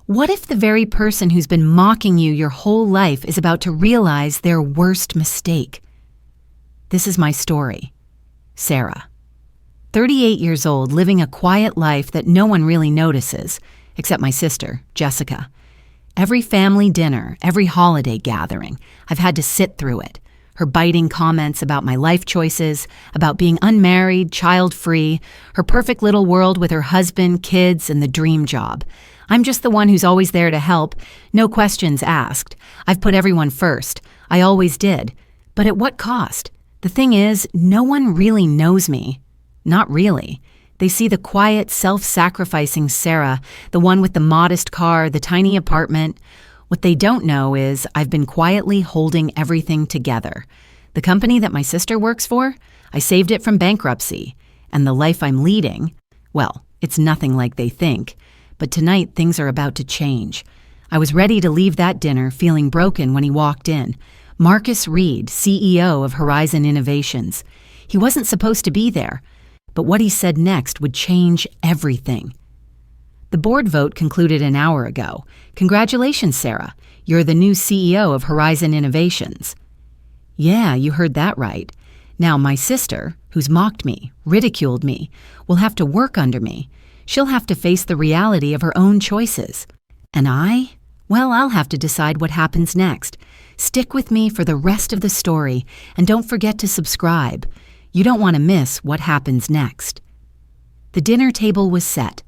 What if the very person who's been mocking you your whole life is about to realize their worst mistake? This is my story. Sarah. 38 years old, living a quiet life that no one really notices, except my sister, Jessica. Every family dinner, every holiday gathering, I've had to sit through it. Her biting comments about my life choices, about being unmarried, child-free, her perfect little world with her husband, kids, and the dream job. I'm just the one who's always there to help, no questions asked. I've put everyone first. I always did. But at what cost? The thing is, no one really knows me. Not really. They see the quiet, self-sacrificing Sarah, the one with the modest car, the tiny apartment. What they don't know is I've been quietly holding everything together. The company that my sister works for, I saved it from bankruptcy. And the life I'm leading, well, it's nothing like they think. But tonight, things are about to change. I was ready to leave that dinner feeling broken when he walked in. Marcus Reed, CEO of Horizon Innovations. He wasn't supposed to be there, but what he said next would change everything. The board vote concluded an hour ago. Congratulations, Sarah. You're the new CEO of Horizon Innovations. Yeah, you heard that right. Now my sister, who's mocked me, ridiculed me, will have to work under me. She'll have to face the reality of her own choices. And well, I'll have to decide what happens next. Stick with me for the rest of the story, and don't forget to subscribe. You don't want to miss what happens next. The dinner table was set.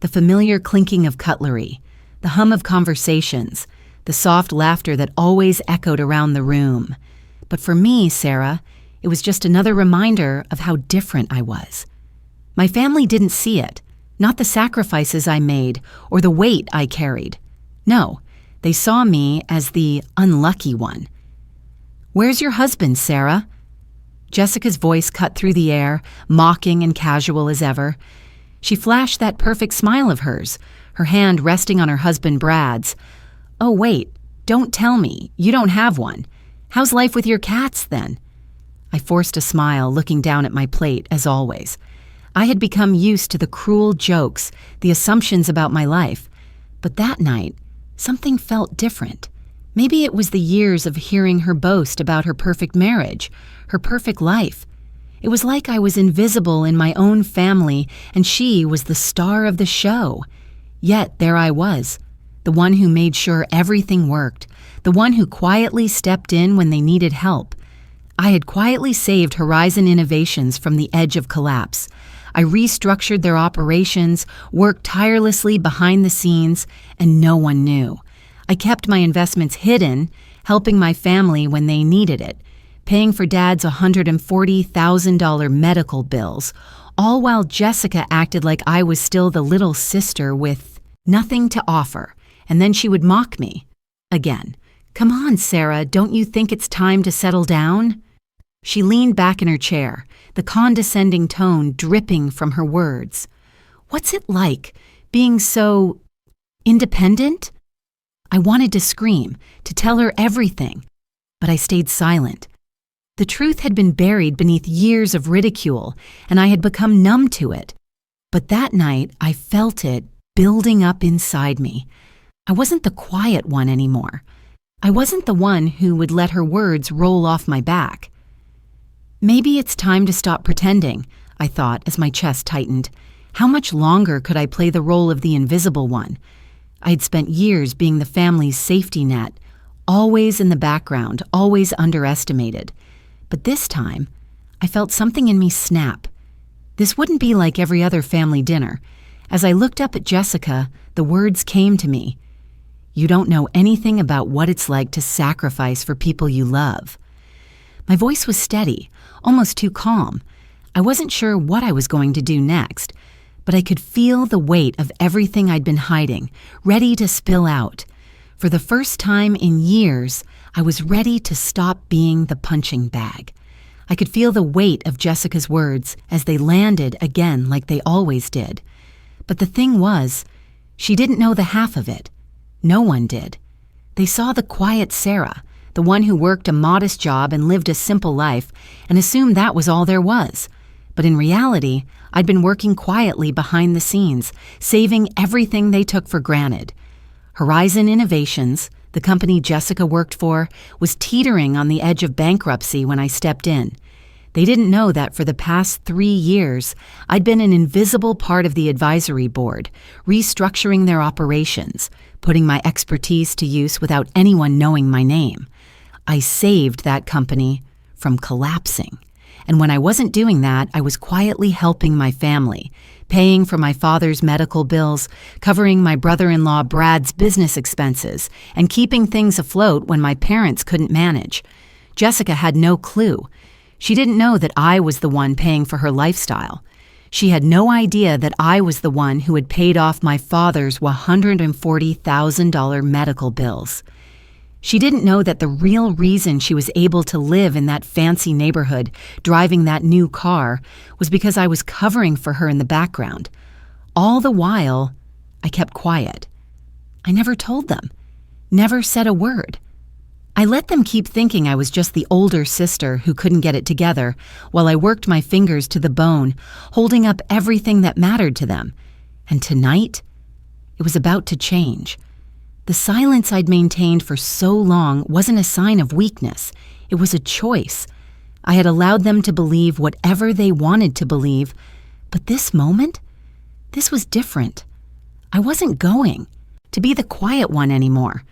The familiar clinking of cutlery, the hum of conversations, the soft laughter that always echoed around the room. But for me, Sarah, it was just another reminder of how different I was. My family didn't see it, not the sacrifices I made or the weight I carried. No, they saw me as the unlucky one. Where's your husband, Sarah? Jessica's voice cut through the air, mocking and casual as ever. She flashed that perfect smile of hers, her hand resting on her husband Brad's. Oh, wait, don't tell me. You don't have one. How's life with your cats, then? I forced a smile, looking down at my plate, as always. I had become used to the cruel jokes, the assumptions about my life. But that night, something felt different. Maybe it was the years of hearing her boast about her perfect marriage, her perfect life. It was like I was invisible in my own family, and she was the star of the show. Yet there I was, the one who made sure everything worked, the one who quietly stepped in when they needed help. I had quietly saved Horizon Innovations from the edge of collapse. I restructured their operations, worked tirelessly behind the scenes, and no one knew. I kept my investments hidden, helping my family when they needed it, paying for Dad's $140,000 medical bills, all while Jessica acted like I was still the little sister with nothing to offer, and then she would mock me. Again, "Come on, Sarah, don't you think it's time to settle down?" She leaned back in her chair, the condescending tone dripping from her words. What's it like, being so independent? I wanted to scream, to tell her everything, but I stayed silent. The truth had been buried beneath years of ridicule, and I had become numb to it. But that night, I felt it building up inside me. I wasn't the quiet one anymore. I wasn't the one who would let her words roll off my back. Maybe it's time to stop pretending, I thought as my chest tightened. How much longer could I play the role of the invisible one? I had spent years being the family's safety net, always in the background, always underestimated. But this time, I felt something in me snap. This wouldn't be like every other family dinner. As I looked up at Jessica, the words came to me. You don't know anything about what it's like to sacrifice for people you love. My voice was steady, almost too calm. I wasn't sure what I was going to do next, but I could feel the weight of everything I'd been hiding, ready to spill out. For the first time in years, I was ready to stop being the punching bag. I could feel the weight of Jessica's words as they landed again like they always did. But the thing was, she didn't know the half of it. No one did. They saw the quiet Sarah, the one who worked a modest job and lived a simple life, and assumed that was all there was. But in reality, I'd been working quietly behind the scenes, saving everything they took for granted. Horizon Innovations, the company Jessica worked for, was teetering on the edge of bankruptcy when I stepped in. They didn't know that for the past 3 years, I'd been an invisible part of the advisory board, restructuring their operations, putting my expertise to use without anyone knowing my name. I saved that company from collapsing. And when I wasn't doing that, I was quietly helping my family, paying for my father's medical bills, covering my brother-in-law Brad's business expenses, and keeping things afloat when my parents couldn't manage. Jessica had no clue. She didn't know that I was the one paying for her lifestyle. She had no idea that I was the one who had paid off my father's $140,000 medical bills. She didn't know that the real reason she was able to live in that fancy neighborhood, driving that new car, was because I was covering for her in the background. All the while, I kept quiet. I never told them, never said a word. I let them keep thinking I was just the older sister who couldn't get it together while I worked my fingers to the bone, holding up everything that mattered to them. And tonight, it was about to change. The silence I'd maintained for so long wasn't a sign of weakness. It was a choice. I had allowed them to believe whatever they wanted to believe, but this moment, this was different. I wasn't going to be the quiet one anymore.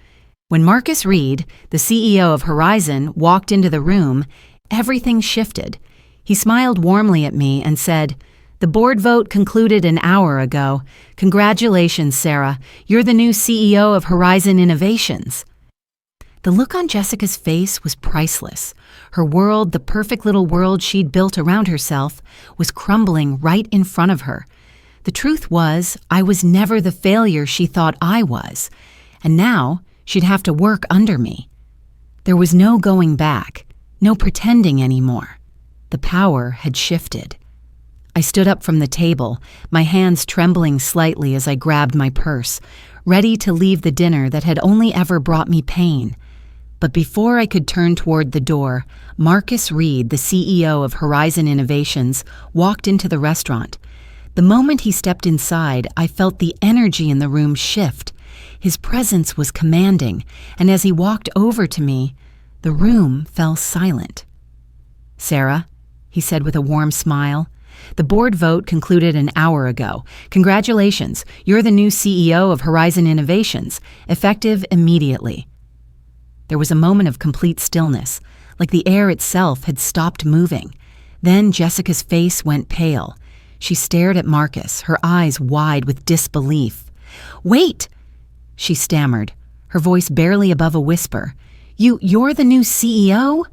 When Marcus Reed, the CEO of Horizon, walked into the room, everything shifted. He smiled warmly at me and said, "The board vote concluded an hour ago. Congratulations, Sarah. You're the new CEO of Horizon Innovations." The look on Jessica's face was priceless. Her world, the perfect little world she'd built around herself, was crumbling right in front of her. The truth was, I was never the failure she thought I was, and now she'd have to work under me. There was no going back, no pretending anymore. The power had shifted. I stood up from the table, my hands trembling slightly as I grabbed my purse, ready to leave the dinner that had only ever brought me pain. But before I could turn toward the door, Marcus Reed, the CEO of Horizon Innovations, walked into the restaurant. The moment he stepped inside, I felt the energy in the room shift. His presence was commanding, and as he walked over to me, the room fell silent. "Sarah," he said with a warm smile, "the board vote concluded an hour ago. Congratulations, you're the new CEO of Horizon Innovations, effective immediately." There was a moment of complete stillness, like the air itself had stopped moving. Then Jessica's face went pale. She stared at Marcus, her eyes wide with disbelief. "Wait!" she stammered, her voice barely above a whisper. You're the new CEO?"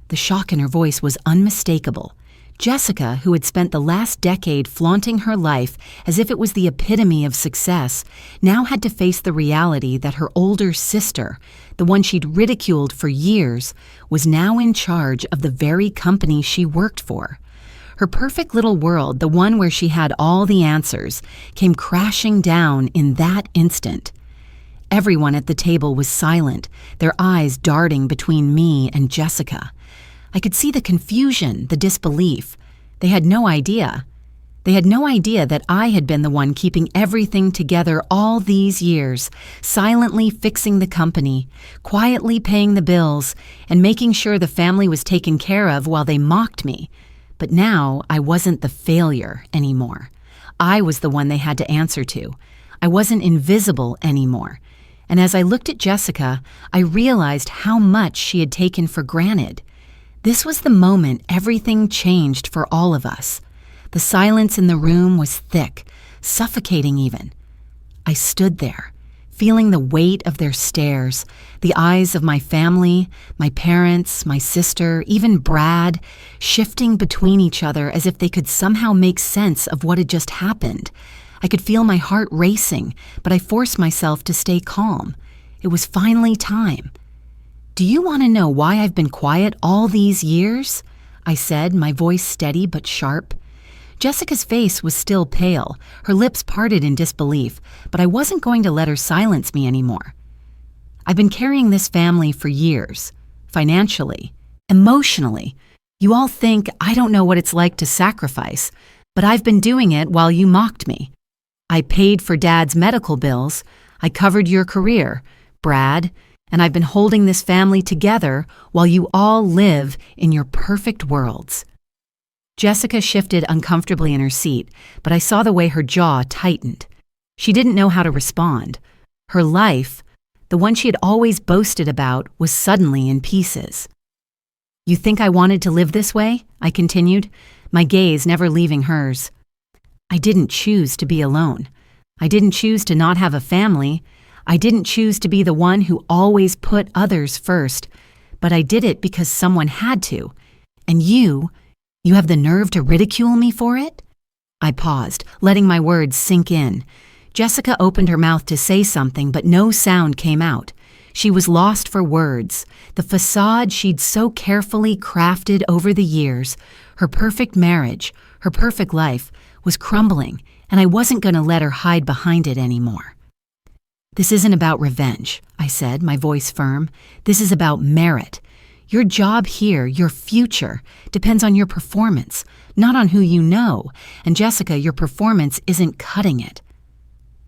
The shock in her voice was unmistakable. Jessica, who had spent the last decade flaunting her life as if it was the epitome of success, now had to face the reality that her older sister, the one she'd ridiculed for years, was now in charge of the very company she worked for. Her perfect little world, the one where she had all the answers, came crashing down in that instant. Everyone at the table was silent, their eyes darting between me and Jessica. I could see the confusion, the disbelief. They had no idea. They had no idea that I had been the one keeping everything together all these years, silently fixing the company, quietly paying the bills, and making sure the family was taken care of while they mocked me. But now I wasn't the failure anymore. I was the one they had to answer to. I wasn't invisible anymore. And as I looked at Jessica, I realized how much she had taken for granted. This was the moment everything changed for all of us. The silence in the room was thick, suffocating even. I stood there, feeling the weight of their stares, the eyes of my family, my parents, my sister, even Brad, shifting between each other as if they could somehow make sense of what had just happened. I could feel my heart racing, but I forced myself to stay calm. It was finally time. "Do you want to know why I've been quiet all these years?" I said, my voice steady but sharp. Jessica's face was still pale, her lips parted in disbelief, but I wasn't going to let her silence me anymore. "I've been carrying this family for years, financially, emotionally. You all think I don't know what it's like to sacrifice, but I've been doing it while you mocked me. I paid for Dad's medical bills. I covered your career, Brad, and I've been holding this family together while you all live in your perfect worlds." Jessica shifted uncomfortably in her seat, but I saw the way her jaw tightened. She didn't know how to respond. Her life, the one she had always boasted about, was suddenly in pieces. "You think I wanted to live this way?" I continued, my gaze never leaving hers. "I didn't choose to be alone. I didn't choose to not have a family. I didn't choose to be the one who always put others first, but I did it because someone had to. And you have the nerve to ridicule me for it?" I paused, letting my words sink in. Jessica opened her mouth to say something, but no sound came out. She was lost for words. The facade she'd so carefully crafted over the years, her perfect marriage, her perfect life, was crumbling, and I wasn't going to let her hide behind it anymore. "This isn't about revenge," I said, my voice firm. "This is about merit. Your job here, your future, depends on your performance, not on who you know, and Jessica, your performance isn't cutting it."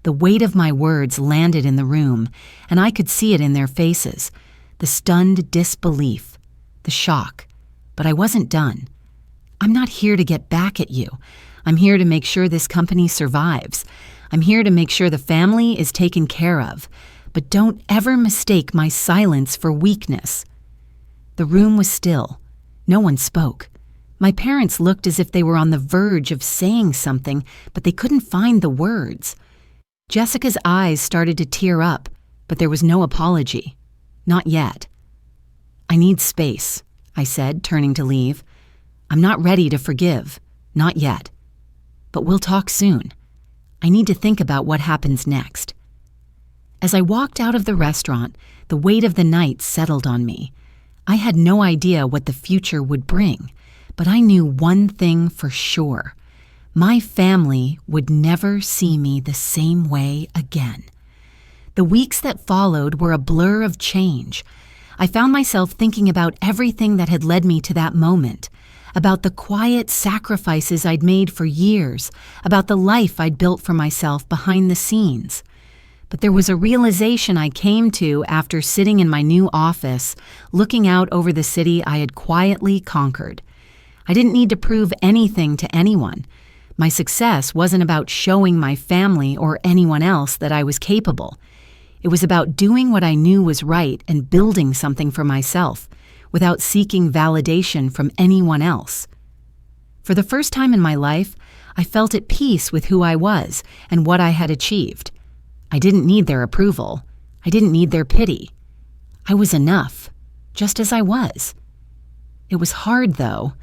The weight of my words landed in the room, and I could see it in their faces, the stunned disbelief, the shock. But I wasn't done. "I'm not here to get back at you. I'm here to make sure this company survives. I'm here to make sure the family is taken care of. But don't ever mistake my silence for weakness." The room was still. No one spoke. My parents looked as if they were on the verge of saying something, but they couldn't find the words. Jessica's eyes started to tear up, but there was no apology. Not yet. "I need space," I said, turning to leave. "I'm not ready to forgive. Not yet. But we'll talk soon. I need to think about what happens next." As I walked out of the restaurant, the weight of the night settled on me. I had no idea what the future would bring, but I knew one thing for sure. My family would never see me the same way again. The weeks that followed were a blur of change. I found myself thinking about everything that had led me to that moment, about the quiet sacrifices I'd made for years, about the life I'd built for myself behind the scenes. But there was a realization I came to after sitting in my new office, looking out over the city I had quietly conquered. I didn't need to prove anything to anyone. My success wasn't about showing my family or anyone else that I was capable. It was about doing what I knew was right and building something for myself, without seeking validation from anyone else. For the first time in my life, I felt at peace with who I was and what I had achieved. I didn't need their approval. I didn't need their pity. I was enough, just as I was. It was hard, though,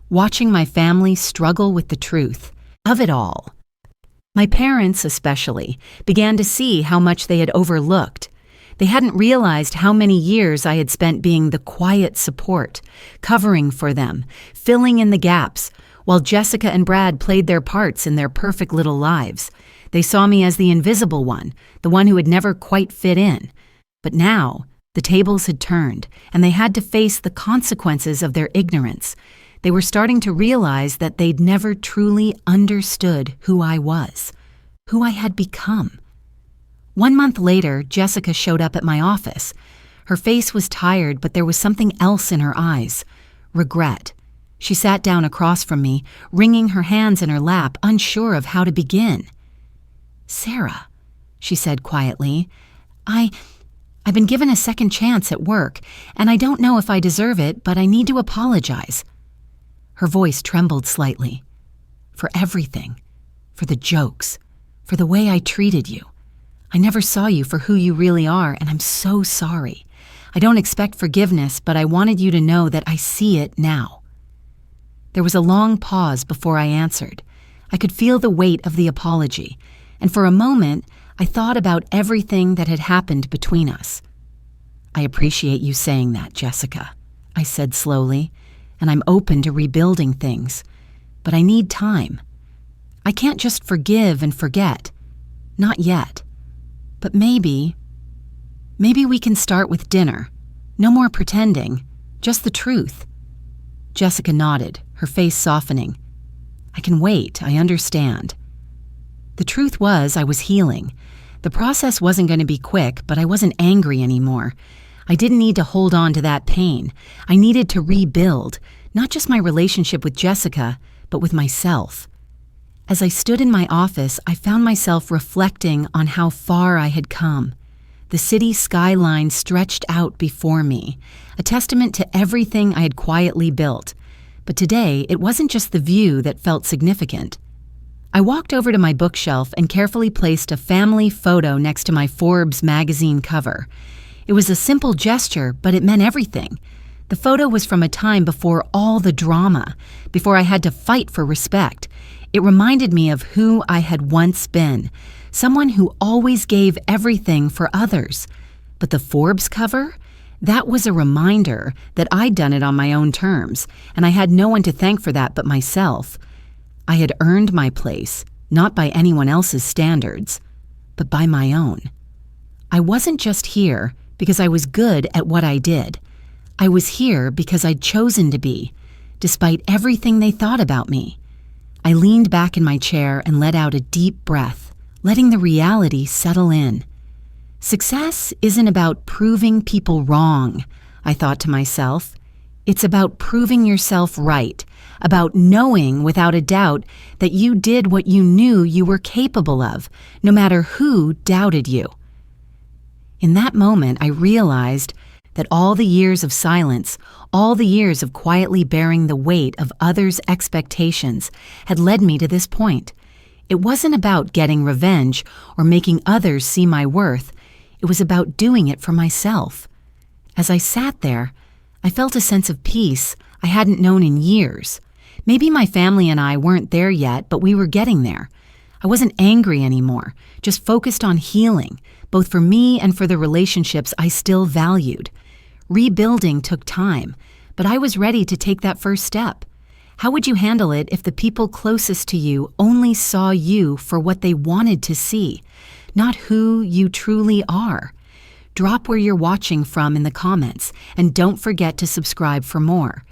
watching my family struggle with the truth of it all. My parents, especially, began to see how much they had overlooked. They hadn't realized how many years I had spent being the quiet support, covering for them, filling in the gaps, while Jessica and Brad played their parts in their perfect little lives. They saw me as the invisible one, the one who had never quite fit in. But now, the tables had turned, and they had to face the consequences of their ignorance. They were starting to realize that they'd never truly understood who I was, who I had become. 1 month later, Jessica showed up at my office. Her face was tired, but there was something else in her eyes, regret. She sat down across from me, wringing her hands in her lap, unsure of how to begin. "Sarah," she said quietly, I've been given a second chance at work, and I don't know if I deserve it, but I need to apologize." Her voice trembled slightly. "For everything. For the jokes. For the way I treated you. I never saw you for who you really are, and I'm so sorry. I don't expect forgiveness, but I wanted you to know that I see it now." There was a long pause before I answered. I could feel the weight of the apology, and for a moment, I thought about everything that had happened between us. "I appreciate you saying that, Jessica," I said slowly, "and I'm open to rebuilding things. But I need time. I can't just forgive and forget. Not yet. But maybe we can start with dinner. No more pretending, just the truth." Jessica nodded, her face softening. "I can wait, I understand." The truth was I was healing. The process wasn't going to be quick, but I wasn't angry anymore. I didn't need to hold on to that pain. I needed to rebuild, not just my relationship with Jessica, but with myself. As I stood in my office, I found myself reflecting on how far I had come. The city skyline stretched out before me, a testament to everything I had quietly built. But today, it wasn't just the view that felt significant. I walked over to my bookshelf and carefully placed a family photo next to my Forbes magazine cover. It was a simple gesture, but it meant everything. The photo was from a time before all the drama, before I had to fight for respect. It reminded me of who I had once been, someone who always gave everything for others. But the Forbes cover? That was a reminder that I'd done it on my own terms, and I had no one to thank for that but myself. I had earned my place, not by anyone else's standards, but by my own. I wasn't just here because I was good at what I did. I was here because I'd chosen to be, despite everything they thought about me. I leaned back in my chair and let out a deep breath, letting the reality settle in. Success isn't about proving people wrong, I thought to myself. It's about proving yourself right, about knowing without a doubt that you did what you knew you were capable of, no matter who doubted you. In that moment, I realized that all the years of silence, all the years of quietly bearing the weight of others' expectations had led me to this point. It wasn't about getting revenge or making others see my worth. It was about doing it for myself. As I sat there, I felt a sense of peace I hadn't known in years. Maybe my family and I weren't there yet, but we were getting there. I wasn't angry anymore, just focused on healing, both for me and for the relationships I still valued. Rebuilding took time, but I was ready to take that first step. How would you handle it if the people closest to you only saw you for what they wanted to see, not who you truly are? Drop where you're watching from in the comments, and don't forget to subscribe for more.